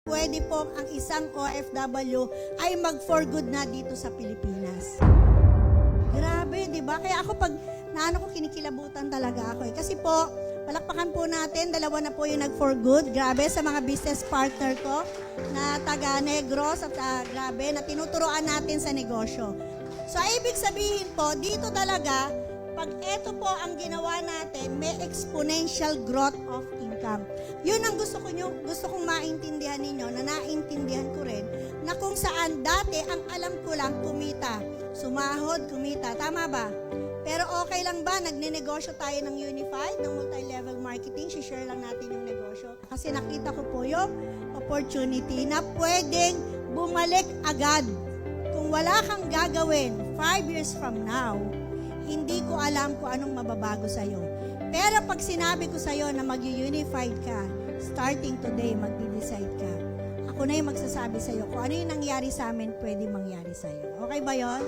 pwede po ang isang OFW ay mag-for good na dito sa Pilipinas. Grabe, di ba? Kaya ako pag naano ko, kinikilabutan talaga ako eh. Kasi po, palakpakan po natin, dalawa na po yung nag-for good. Grabe sa mga business partner ko na taga Negros at grabe na tinuturoan natin sa negosyo. So, ibig sabihin po, dito talaga, pag ito po ang ginawa natin, may exponential growth of income. Yun ang gusto kong maintindihan ninyo, na naintindihan ko rin, na kung saan dati, ang alam ko lang, kumita. Sumahod, kumita. Tama ba? Pero okay lang ba? Nagne-negosyo tayo ng unified, ng multi-level marketing. Share lang natin yung negosyo. Kasi nakita ko po yung opportunity na pwedeng bumalik agad. Kung wala kang gagawin 5 years from now, hindi ko alam kung anong mababago sa'yo. Pero pag sinabi ko sa'yo na mag-unified ka, starting today, mag-decide ka, ako na yung magsasabi sa'yo kung ano yung nangyari sa amin, pwede mangyari sa'yo. Okay ba yon?